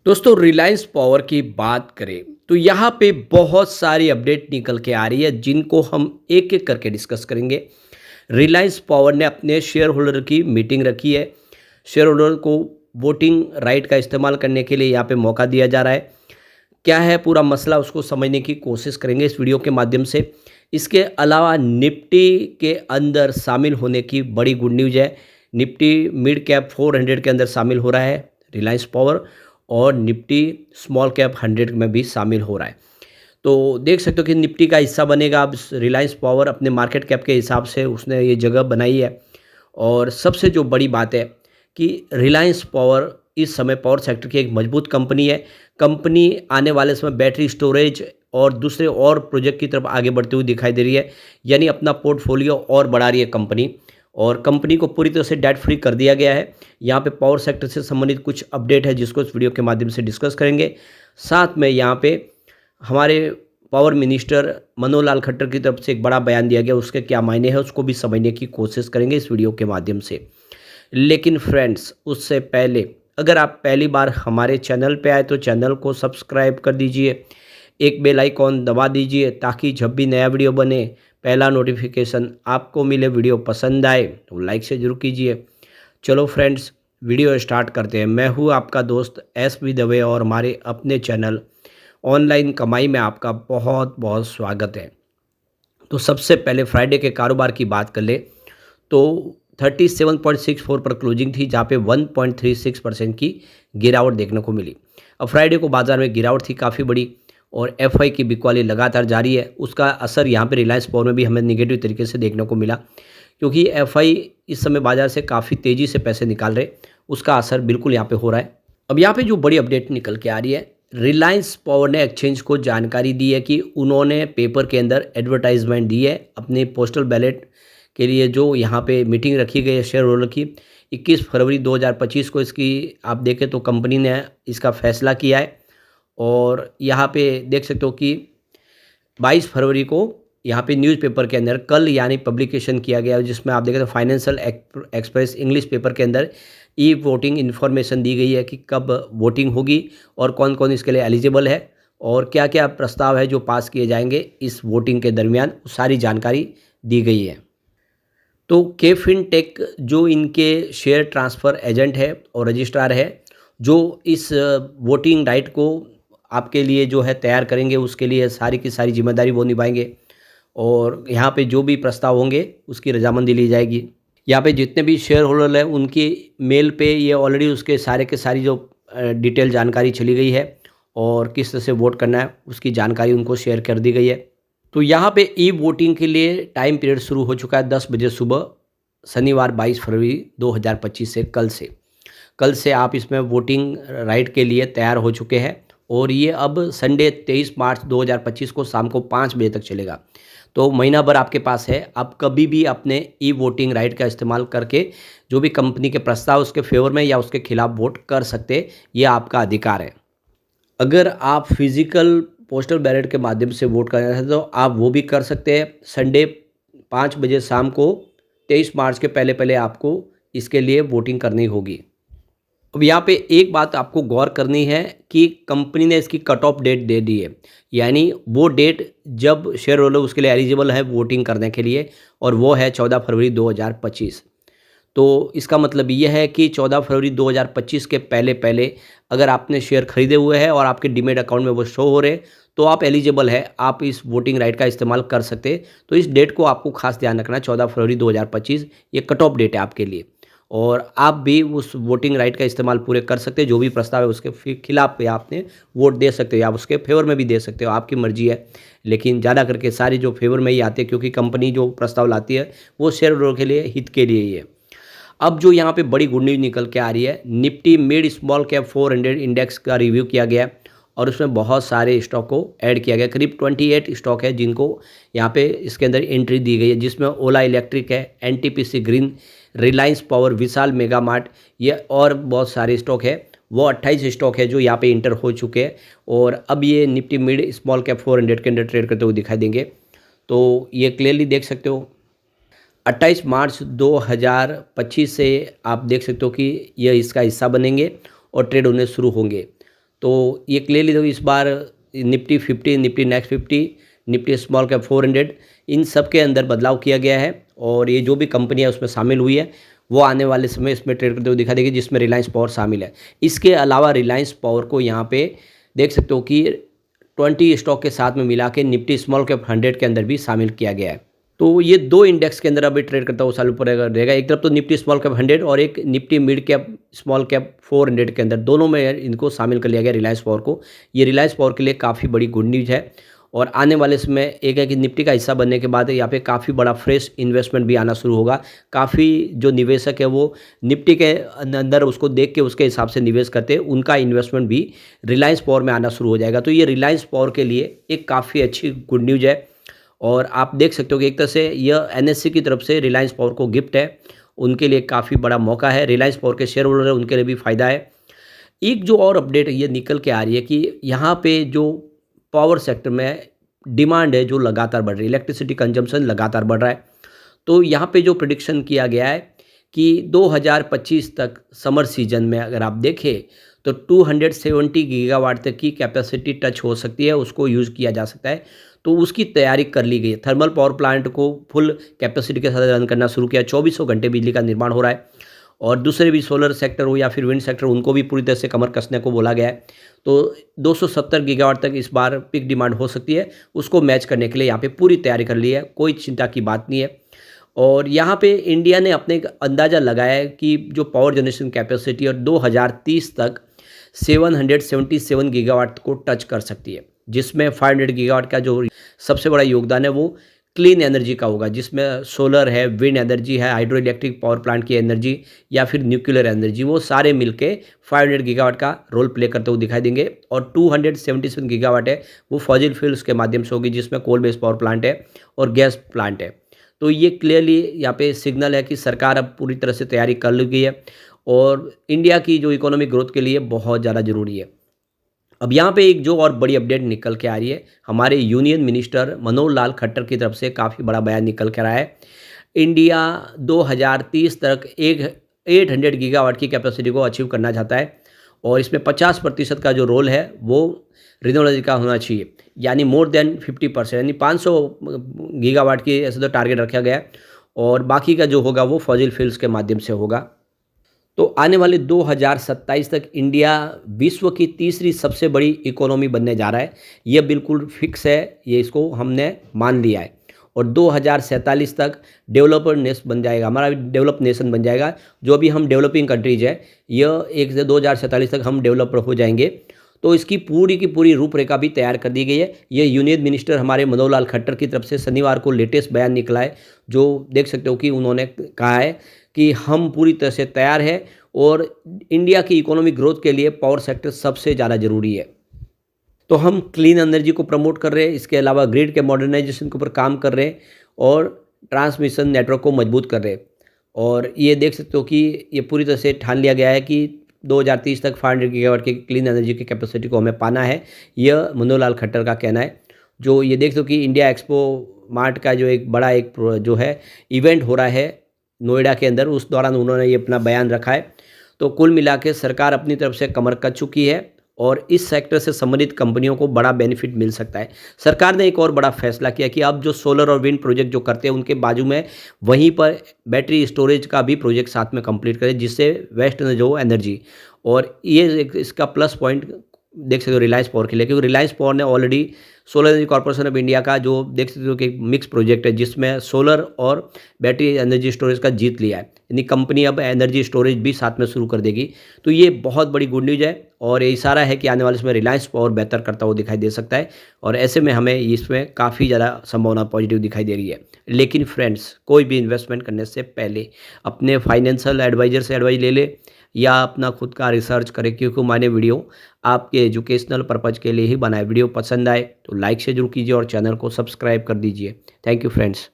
दोस्तों रिलायंस पावर की बात करें तो यहाँ पे बहुत सारी अपडेट निकल के आ रही है जिनको हम एक एक करके डिस्कस करेंगे। रिलायंस पावर ने अपने शेयर होल्डर की मीटिंग रखी है। शेयर होल्डर को वोटिंग राइट का इस्तेमाल करने के लिए यहाँ पे मौका दिया जा रहा है। क्या है पूरा मसला उसको समझने की कोशिश करेंगे इस वीडियो के माध्यम से। इसके अलावा निफ्टी के अंदर शामिल होने की बड़ी गुड न्यूज़ है। निफ्टी मिड कैप 400 के अंदर शामिल हो रहा है रिलायंस पावर, और निफ्टी स्मॉल कैप 100 में भी शामिल हो रहा है। तो देख सकते हो कि निफ्टी का हिस्सा बनेगा अब रिलायंस पावर। अपने मार्केट कैप के हिसाब से उसने ये जगह बनाई है। और सबसे जो बड़ी बात है कि रिलायंस पावर इस समय पावर सेक्टर की एक मजबूत कंपनी है। कंपनी आने वाले समय बैटरी स्टोरेज और दूसरे और प्रोजेक्ट की तरफ आगे बढ़ती हुई दिखाई दे रही है, यानी अपना पोर्टफोलियो और बढ़ा रही है कंपनी। और कंपनी को पूरी तरह से डेट फ्री कर दिया गया है। यहाँ पे पावर सेक्टर से संबंधित कुछ अपडेट है जिसको इस वीडियो के माध्यम से डिस्कस करेंगे। साथ में यहाँ पे हमारे पावर मिनिस्टर मनोहर लाल खट्टर की तरफ से एक बड़ा बयान दिया गया, उसके क्या मायने हैं उसको भी समझने की कोशिश करेंगे इस वीडियो के माध्यम से। लेकिन फ्रेंड्स उससे पहले अगर आप पहली बार हमारे चैनल पे आए तो चैनल को सब्सक्राइब कर दीजिए, एक बेल आइकॉन दबा दीजिए ताकि जब भी नया वीडियो बने पहला नोटिफिकेशन आपको मिले। वीडियो पसंद आए तो लाइक से जरूर कीजिए। चलो फ्रेंड्स वीडियो स्टार्ट करते हैं। मैं हूँ आपका दोस्त एस.बी. दवे और हमारे अपने चैनल ऑनलाइन कमाई में आपका बहुत बहुत स्वागत है। तो सबसे पहले फ्राइडे के कारोबार की बात कर ले तो 37.64 पर क्लोजिंग थी, जहाँ पे 1.36% की गिरावट देखने को मिली। अब फ्राइडे को बाजार में गिरावट थी काफ़ी बड़ी, और एफआई की बिकवाली लगातार जारी है। उसका असर यहाँ पे रिलायंस पावर में भी हमें निगेटिव तरीके से देखने को मिला, क्योंकि एफआई इस समय बाजार से काफ़ी तेज़ी से पैसे निकाल रहे, उसका असर बिल्कुल यहाँ पे हो रहा है। अब यहाँ पे जो बड़ी अपडेट निकल के आ रही है, रिलायंस पावर ने एक्सचेंज को जानकारी दी है कि उन्होंने पेपर के अंदर एडवर्टाइजमेंट दी है अपने पोस्टल बैलेट के लिए। जो यहाँ पे मीटिंग रखी गई है शेयर होल्डर की 21 फरवरी 2025 को, इसकी आप देखें तो कंपनी ने इसका फैसला किया है। और यहाँ पे देख सकते हो कि 22 फरवरी को यहाँ पे न्यूज़पेपर के अंदर कल यानी पब्लिकेशन किया गया, जिसमें आप देखें तो फाइनेंशियल एक्सप्रेस इंग्लिश पेपर के अंदर ई वोटिंग इन्फॉर्मेशन दी गई है कि कब वोटिंग होगी और कौन कौन इसके लिए एलिजिबल है और क्या क्या प्रस्ताव है जो पास किए जाएंगे इस वोटिंग के दरमियान, सारी जानकारी दी गई है। तो के फिनटेक जो इनके शेयर ट्रांसफ़र एजेंट है और रजिस्ट्रार है, जो इस वोटिंग राइट को आपके लिए जो है तैयार करेंगे, उसके लिए सारी की सारी जिम्मेदारी वो निभाएंगे। और यहाँ पे जो भी प्रस्ताव होंगे उसकी रजामंदी ली जाएगी। यहाँ पे जितने भी शेयर होल्डर हैं उनकी मेल पे ये ऑलरेडी उसके सारे के सारी जो डिटेल जानकारी चली गई है और किस तरह से वोट करना है उसकी जानकारी उनको शेयर कर दी गई है। तो यहाँ पे ई वोटिंग के लिए टाइम पीरियड शुरू हो चुका है 10 बजे सुबह, शनिवार 22 फरवरी 2025 से कल से आप इसमें वोटिंग राइट के लिए तैयार हो चुके हैं। और ये अब संडे 23 मार्च 2025 को शाम को 5 बजे तक चलेगा। तो महीना भर आपके पास है, आप कभी भी अपने ई वोटिंग राइट का इस्तेमाल करके जो भी कंपनी के प्रस्ताव उसके फेवर में या उसके खिलाफ वोट कर सकते, ये आपका अधिकार है। अगर आप फिजिकल पोस्टल बैलेट के माध्यम से वोट करना चाहते हैं तो आप वो भी कर सकते हैं। संडे 5 बजे शाम को 23 मार्च के पहले पहले आपको इसके लिए वोटिंग करनी होगी। अब यहाँ पे एक बात आपको गौर करनी है कि कंपनी ने इसकी कट ऑफ डेट दे दी है, यानी वो डेट जब शेयर होल्डर उसके लिए एलिजिबल है वोटिंग करने के लिए, और वो है 14 फरवरी 2025। तो इसका मतलब ये है कि 14 फरवरी 2025 के पहले पहले अगर आपने शेयर खरीदे हुए हैं और आपके डीमेट अकाउंट में वो शो हो रहे, तो आप एलिजिबल है, आप इस वोटिंग राइट का इस्तेमाल कर सकते। तो इस डेट को आपको खास ध्यान रखना, 14 फरवरी 2025 ये कट ऑफ डेट है आपके लिए। और आप भी उस वोटिंग राइट का इस्तेमाल पूरे कर सकते हैं। जो भी प्रस्ताव है उसके खिलाफ या आपने वोट दे सकते हो या उसके फेवर में भी दे सकते हो, आपकी मर्जी है। लेकिन ज़्यादा करके सारे जो फेवर में ही आते हैं, क्योंकि कंपनी जो प्रस्ताव लाती है वो शेयर होल्डर के लिए हित के लिए ही है। अब जो यहाँ पे बड़ी गुड न्यूज़ निकल के आ रही है, Nifty mid small cap 400 index का रिव्यू किया गया और उसमें बहुत सारे स्टॉक को ऐड किया गया। करीब 28 स्टॉक है जिनको यहाँ पे इसके अंदर एंट्री दी गई है, जिसमें ओला इलेक्ट्रिक है, एनटीपीसी ग्रीन, रिलायंस पावर, विशाल मेगा मार्ट, ये और बहुत सारे स्टॉक है। वो 28 स्टॉक है जो यहाँ पे इंटर हो चुके हैं और अब ये निफ्टी मिड स्मॉल कैप 400 के अंदर ट्रेड करते हुए दिखाई देंगे। तो ये क्लियरली देख सकते हो 28 मार्च 2025 से आप देख सकते हो कि यह इसका हिस्सा बनेंगे और ट्रेड होने शुरू होंगे। तो ये क्लियरली देखो इस बार Nifty 50, Nifty next 50, Nifty small cap 400 इन सब के अंदर बदलाव किया गया है और ये जो भी कंपनियाँ उसमें शामिल हुई है वो आने वाले समय इसमें ट्रेड करते हुए दिखा देगी, जिसमें रिलायंस पावर शामिल है। इसके अलावा रिलायंस पावर को यहाँ पे देख सकते हो कि 20 स्टॉक के साथ में मिला के निफ्टी स्मॉल कैप 100 के अंदर भी शामिल किया गया है। तो ये दो इंडेक्स के अंदर अभी ट्रेड करता हुआ चालू रहेगा। एक तरफ तो निफ्टी स्मॉल कैप 100 और एक Nifty mid cap small cap 400 के अंदर, दोनों में इनको शामिल कर लिया गया रिलायंस पावर को। ये रिलायंस पावर के लिए काफ़ी बड़ी गुड न्यूज़ है और आने वाले समय एक है कि निफ्टी का हिस्सा बनने के बाद यहाँ पे काफ़ी बड़ा फ्रेश इन्वेस्टमेंट भी आना शुरू होगा। काफ़ी जो निवेशक है वो निफ्टी के अंदर उसको देख के उसके हिसाब से निवेश करते हैं, उनका इन्वेस्टमेंट भी रिलायंस पावर में आना शुरू हो जाएगा। तो ये रिलायंस पावर के लिए एक काफ़ी अच्छी गुड न्यूज़ है और आप देख सकते हो कि एक तरह से यह एनएससी की तरफ से रिलायंस पावर को गिफ्ट है, उनके लिए काफ़ी बड़ा मौका है। रिलायंस पावर के शेयर होल्डर है उनके लिए भी फ़ायदा है। एक जो और अपडेट ये निकल के आ रही है कि यहाँ पे जो पावर सेक्टर में डिमांड है जो लगातार बढ़ रही है, इलेक्ट्रिसिटी कंजम्पशन लगातार बढ़ रहा है। तो यहाँ पे जो प्रेडिक्शन किया गया है कि 2025 तक समर सीजन में अगर आप देखें तो 270 गीगावाट तक की कैपेसिटी टच हो सकती है, उसको यूज़ किया जा सकता है। तो उसकी तैयारी कर ली गई है। थर्मल पावर प्लांट को फुल कैपेसिटी के साथ रन करना शुरू किया, 24 घंटे बिजली का निर्माण हो रहा है और दूसरे भी सोलर सेक्टर हो या फिर विंड सेक्टर, उनको भी पूरी तरह से कमर कसने को बोला गया है। तो 270 गीगावाट तक इस बार पीक डिमांड हो सकती है, उसको मैच करने के लिए यहाँ पे पूरी तैयारी कर ली है, कोई चिंता की बात नहीं है। और यहाँ पे इंडिया ने अपने अंदाज़ा लगाया है कि जो पावर जनरेशन कैपेसिटी और 2030 तक 777 गीगावाट को टच कर सकती है, जिसमें 500 गीगावाट का जो सबसे बड़ा योगदान है वो क्लीन एनर्जी का होगा, जिसमें सोलर है, विंड एनर्जी है, हाइड्रो इलेक्ट्रिक पावर प्लांट की एनर्जी या फिर न्यूक्लियर एनर्जी, वो सारे मिलके 500 गीगावाट का रोल प्ले करते हुए दिखाई देंगे। और 277 गीगावाट है वो फॉसिल फ्यूल्स के माध्यम से होगी, जिसमें कोल बेस्ड पावर प्लांट है और गैस प्लांट है। तो ये क्लियरली यहाँ पे सिग्नल है कि सरकार अब पूरी तरह से तैयारी कर ली गई है और इंडिया की जो इकोनॉमिक ग्रोथ के लिए बहुत ज़्यादा ज़रूरी है। अब यहाँ पे एक जो और बड़ी अपडेट निकल के आ रही है, हमारे यूनियन मिनिस्टर मनोहर लाल खट्टर की तरफ से काफ़ी बड़ा बयान निकल कर आया है। इंडिया 2030 तक 800 गीगावाट की कैपेसिटी को अचीव करना चाहता है और इसमें 50% का जो रोल है वो रिन्यूएबल एनर्जी का होना चाहिए, यानी मोर देन 50%, यानी 500 गीगावाट की ऐसे तो टारगेट रखा गया है और बाकी का जो होगा वो फॉसिल फ्यूल्स के माध्यम से होगा। तो आने वाले 2027 तक इंडिया विश्व की तीसरी सबसे बड़ी इकोनॉमी बनने जा रहा है, यह बिल्कुल फिक्स है, ये इसको हमने मान लिया है। और 2047 तक डेवलपर नेशन बन जाएगा, हमारा डेवलप नेशन बन जाएगा। जो अभी हम डेवलपिंग कंट्रीज है, यह 2047 तक हम डेवलपर हो जाएंगे। तो इसकी पूरी की पूरी रूपरेखा भी तैयार कर दी गई है। ये यूनियन मिनिस्टर हमारे मनोहर लाल खट्टर की तरफ से शनिवार को लेटेस्ट बयान निकला है, जो देख सकते हो कि उन्होंने कहा है कि हम पूरी तरह से तैयार हैं और इंडिया की इकोनॉमिक ग्रोथ के लिए पावर सेक्टर सबसे ज़्यादा ज़रूरी है। तो हम क्लीन एनर्जी को प्रमोट कर रहे हैं, इसके अलावा ग्रिड के मॉडर्नाइजेशन के ऊपर काम कर रहे हैं और ट्रांसमिशन नेटवर्क को मजबूत कर रहे हैं। और ये देख सकते हो कि ये पूरी तरह से ठान लिया गया है कि 2030 तक 500 गीगावाट की क्लीन एनर्जी की कैपेसिटी को हमें पाना है, यह मनोहर लाल खट्टर का कहना है। जो ये देख सकते हो कि इंडिया एक्सपो मार्ट का जो एक बड़ा एक जो है इवेंट हो रहा है नोएडा के अंदर, उस दौरान उन्होंने ये अपना बयान रखा है। तो कुल मिला के सरकार अपनी तरफ से कमर कस चुकी है और इस सेक्टर से संबंधित कंपनियों को बड़ा बेनिफिट मिल सकता है। सरकार ने एक और बड़ा फैसला किया कि अब जो सोलर और विंड प्रोजेक्ट जो करते हैं उनके बाजू में वहीं पर बैटरी स्टोरेज का भी प्रोजेक्ट साथ में कंप्लीट करें, जिससे वेस्ट न जो एनर्जी। और ये इसका प्लस पॉइंट देख सकते हो रिलायंस पावर के लिए, क्योंकि रिलायंस पावर ने already solar energy corporation of India का जो देख सकते हो कि मिक्स प्रोजेक्ट है, जिसमें सोलर और बैटरी एनर्जी स्टोरेज का जीत लिया है, यानी कंपनी अब एनर्जी स्टोरेज भी साथ में शुरू कर देगी। तो ये बहुत बड़ी गुड न्यूज़ है और ये इशारा है कि आने वाले समय रिलायंस पावर बेहतर करता हुआ दिखाई दे सकता है और ऐसे में हमें इसमें काफ़ी ज़्यादा संभावना पॉजिटिव दिखाई दे रही है। लेकिन फ्रेंड्स, कोई भी इन्वेस्टमेंट करने से पहले अपने फाइनेंशियल एडवाइजर से एडवाइस ले ले या अपना खुद का रिसर्च करें, क्योंकि मैंने वीडियो आपके एजुकेशनल पर्पज़ के लिए ही बनाया। वीडियो पसंद आए तो लाइक से जरूर कीजिए और चैनल को सब्सक्राइब कर दीजिए। Thank you friends.